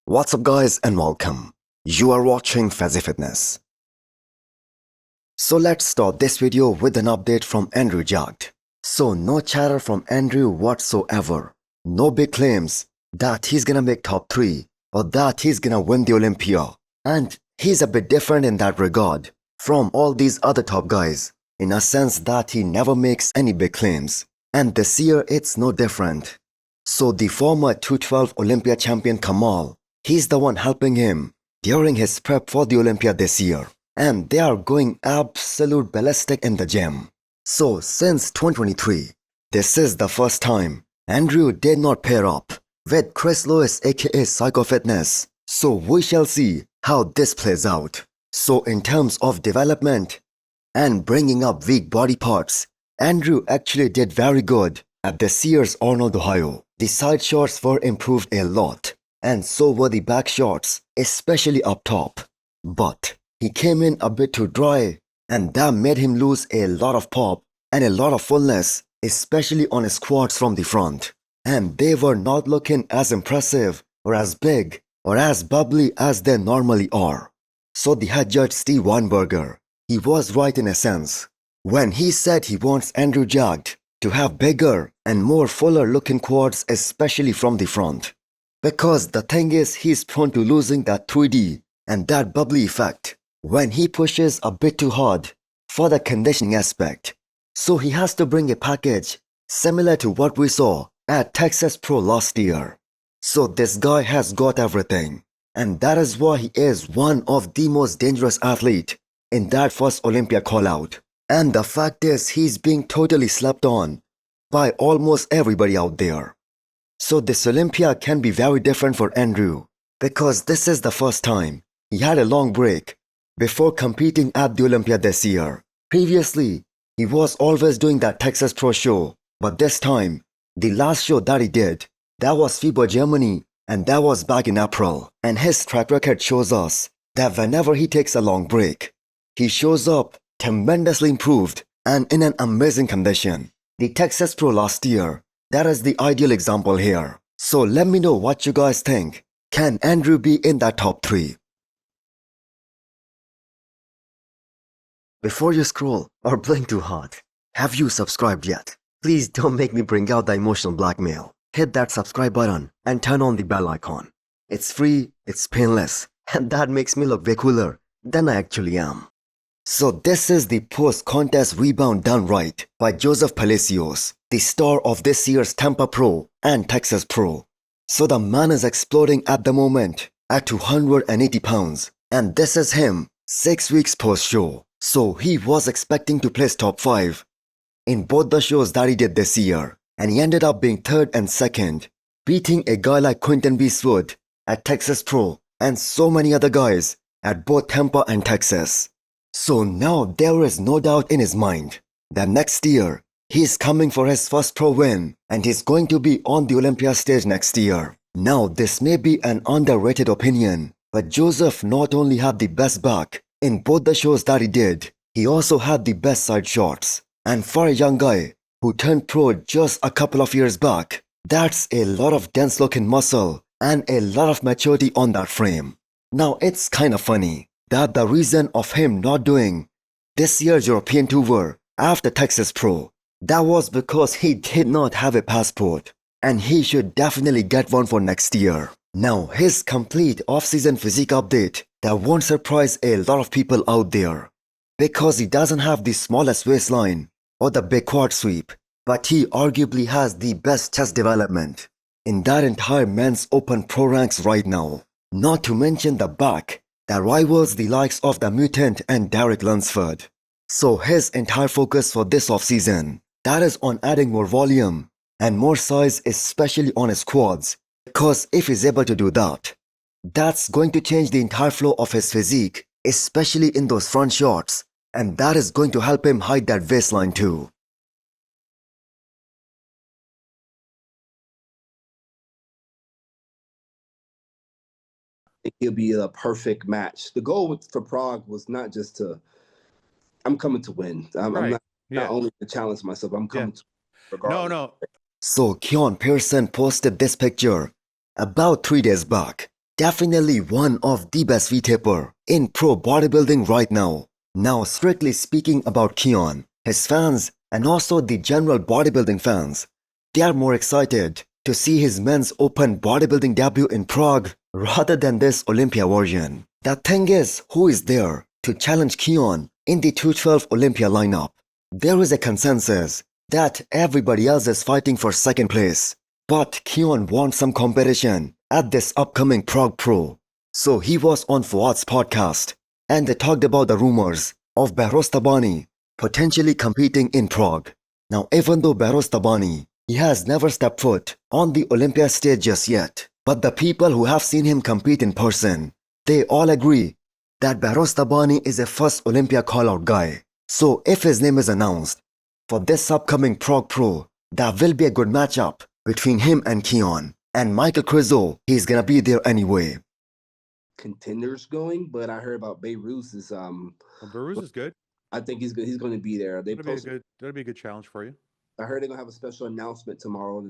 What's up guys and welcome. You are watching Fazi Fitness. So let's start this video with an update from Andrew Jagd. So no chatter from Andrew whatsoever. No big claims that he's gonna make top 3 or that he's gonna win the Olympia. And he's a bit different in that regard from all these other top guys in a sense that he never makes any big claims. And this year it's no different. So the former 212 Olympia champion Kamal, he's the one helping him during his prep for the Olympia this year. And they are going absolute ballistic in the gym. So since 2023, this is the first time Andrew did not pair up with Chris Lewis aka Psycho Fitness. So we shall see how this plays out. So in terms of development and bringing up weak body parts, Andrew actually did very good at this year's Arnold, Ohio. The side shots were improved a lot, and so were the back shots, especially up top. But he came in a bit too dry, and that made him lose a lot of pop and a lot of fullness, especially on his quads from the front. And they were not looking as impressive or as big or as bubbly as they normally are. So the head judge Steve Weinberger, he was right in a sense when he said he wants Andrew Jagd to have bigger and more fuller looking quads, especially from the front. Because the thing is, he's prone to losing that 3D and that bubbly effect when he pushes a bit too hard for the conditioning aspect. So he has to bring a package similar to what we saw at Texas Pro last year. So this guy has got everything, and that is why he is one of the most dangerous athletes in that first Olympia call-out. And the fact is, he's being totally slept on by almost everybody out there. So this Olympia can be very different for Andrew because this is the first time he had a long break before competing at the Olympia this year. Previously, he was always doing that Texas Pro show, but this time, the last show that he did, that was FIBA Germany, and that was back in April. And his track record shows us that whenever he takes a long break, he shows up tremendously improved and in an amazing condition. The Texas Pro last year, that is the ideal example here. So let me know what you guys think. Can Andrew be in that top 3? Before you scroll or blink too hard, have you subscribed yet? Please don't make me bring out the emotional blackmail. Hit that subscribe button and turn on the bell icon. It's free, it's painless, and that makes me look way cooler than I actually am. So this is the post-contest rebound done right by Joseph Palacios, the star of this year's Tampa Pro and Texas Pro. So the man is exploding at the moment at 280 pounds, and this is him 6 weeks post-show. So he was expecting to place top 5 in both the shows that he did this year, and he ended up being 3rd and 2nd, beating a guy like Quinton Beastwood at Texas Pro and so many other guys at both Tampa and Texas. So now there is no doubt in his mind that next year he's coming for his first pro win and he's going to be on the Olympia stage next year. Now this may be an underrated opinion, but Joseph not only had the best back in both the shows that he did, he also had the best side shots. And for a young guy who turned pro just a couple of years back, that's a lot of dense looking muscle and a lot of maturity on that frame. Now it's kind of funny that the reason of him not doing this year's European tour after Texas Pro, that was because he did not have a passport, and he should definitely get one for next year. Now his complete off-season physique update, that won't surprise a lot of people out there, because he doesn't have the smallest waistline or the big quad sweep, but he arguably has the best chest development in that entire men's open pro ranks right now. Not to mention the back that rivals the likes of the Mutant and Derek Lunsford. So his entire focus for this offseason, that is on adding more volume and more size, especially on his quads, because if he's able to do that, that's going to change the entire flow of his physique, especially in those front shots, and that is going to help him hide that waistline too. He'll be a perfect match. The goal for Prague was not just to, I'm coming to win. I'm not only to challenge myself, I'm coming to regardless. No. So Keone Pearson posted this picture about 3 days back, Definitely one of the best V-taper in pro bodybuilding right now. Now strictly speaking about Keone, his fans and also the general bodybuilding fans, they are more excited to see his men's open bodybuilding debut in Prague rather than this Olympia version. The thing is, who is there to challenge Keone in the 212 Olympia lineup? There is a consensus that everybody else is fighting for second place, but Keone wants some competition at this upcoming Prague Pro. So he was on Fuad's podcast and they talked about the rumors of Behrouz Jo potentially competing in Prague. Now even though Behrouz Jo, he has never stepped foot on the Olympia stage just yet, but the people who have seen him compete in person, they all agree that Behrouz Jo is a first Olympia call-out guy. So if his name is announced for this upcoming Prague Pro, that will be a good matchup between him and Keone. And Michael Krizo, he's gonna be there anyway. Contenders going, but I heard about Behrouz is Behrouz is good. I think he's good. He's going to be there. That'll be a good challenge for you. I heard they're gonna have a special announcement tomorrow. The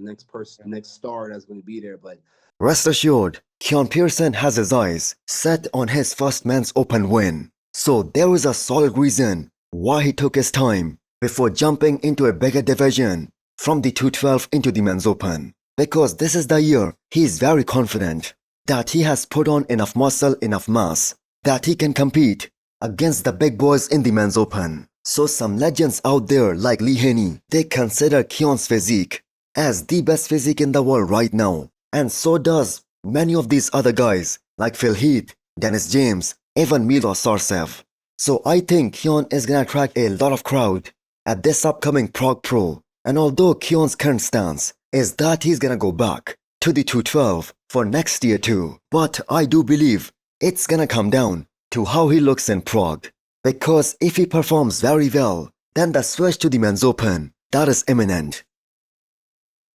next star that's going to be there. But rest assured, Keone Pearson has his eyes set on his first men's open win. So there is a solid reason why he took his time before jumping into a bigger division from the 212 into the men's open. Because this is the year he is very confident that he has put on enough muscle, enough mass, that he can compete against the big boys in the men's open. So some legends out there like Lee Haney, they consider Keone's physique as the best physique in the world right now. And so does many of these other guys like Phil Heath, Dennis James, even Milos Sarcev. So I think Keone is gonna attract a lot of crowd at this upcoming Prague Pro. And although Keone's current stance is that he's gonna go back to the 212 for next year too, but I do believe it's gonna come down to how he looks in Prague. Because if he performs very well, then the switch to the men's open, that is imminent.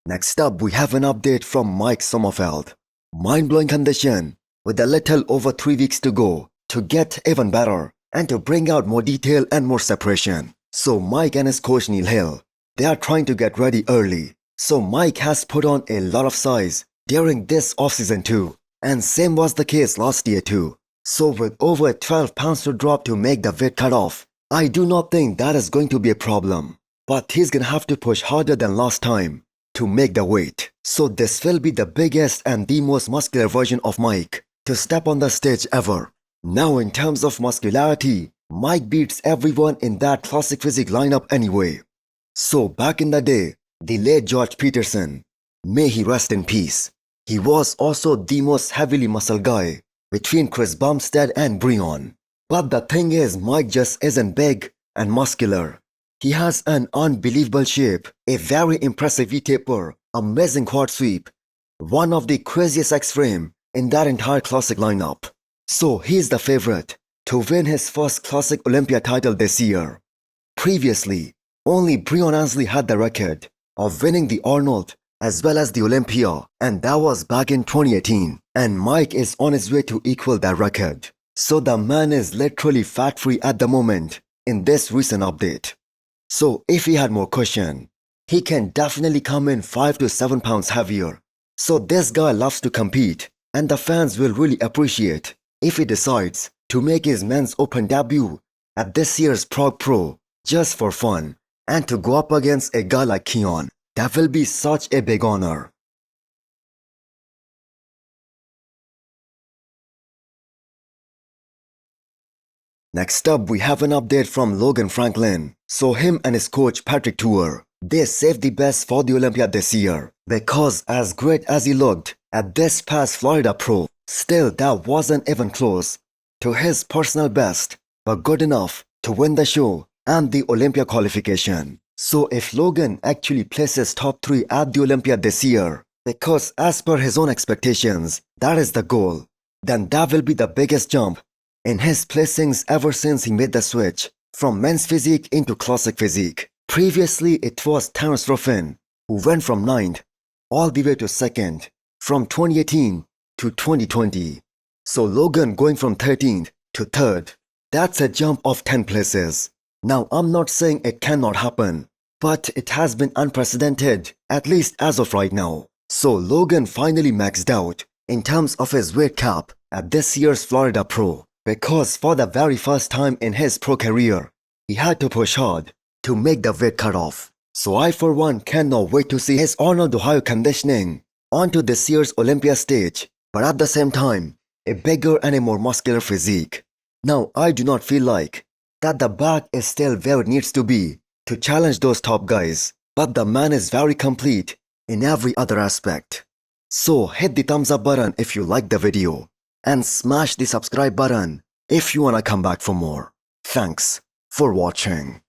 Next up, we have an update from Mike Sommerfeld. Mind-blowing condition with a little over 3 weeks to go to get even better and to bring out more detail and more separation. So Mike and his coach Neil Hill, they are trying to get ready early. So Mike has put on a lot of size during this offseason too. And same was the case last year too. So with over 12 pounds to drop to make the weight cutoff, I do not think that is going to be a problem. But he's gonna have to push harder than last time to make the weight. So this will be the biggest and the most muscular version of Mike to step on the stage ever. Now in terms of muscularity, Mike beats everyone in that classic physique lineup anyway. So back in the day, the late George Peterson, may he rest in peace, he was also the most heavily muscle guy between Chris Bumstead and Breon. But the thing is, Mike just isn't big and muscular. He has an unbelievable shape, a very impressive V-taper, amazing quad sweep, one of the craziest X-frame in that entire classic lineup. So he's the favorite to win his first classic Olympia title this year. Previously, only Breon Ansley had the record of winning the Arnold as well as the Olympia, and that was back in 2018. And Mike is on his way to equal that record. So the man is literally fat-free at the moment in this recent update. So if he had more cushion, he can definitely come in 5 to 7 pounds heavier. So this guy loves to compete, and the fans will really appreciate if he decides to make his men's open debut at this year's Prague Pro just for fun and to go up against a guy like Keone. That will be such a big honor. Next up, we have an update from Logan Franklin. So him and his coach Patrick Tour, they saved the best for the Olympia this year. Because as great as he looked at this past Florida Pro, still that wasn't even close to his personal best, but good enough to win the show and the Olympia qualification. So if Logan actually places top 3 at the Olympia this year, because as per his own expectations, that is the goal, then that will be the biggest jump in his placings ever since he made the switch from men's physique into classic physique. Previously, it was Terence Ruffin who went from 9th all the way to 2nd from 2018 to 2020. So Logan going from 13th to 3rd, that's a jump of 10 places. Now I'm not saying it cannot happen, but it has been unprecedented, at least as of right now. So Logan finally maxed out in terms of his weight cap at this year's Florida Pro, because for the very first time in his pro career, he had to push hard to make the weight cutoff. So I for one cannot wait to see his Arnold Ohio conditioning onto this year's Olympia stage, but at the same time, a bigger and a more muscular physique. Now I do not feel like that the back is still where it needs to be to challenge those top guys, but the man is very complete in every other aspect. So hit the thumbs up button if you like the video and smash the subscribe button if you wanna come back for more. Thanks for watching.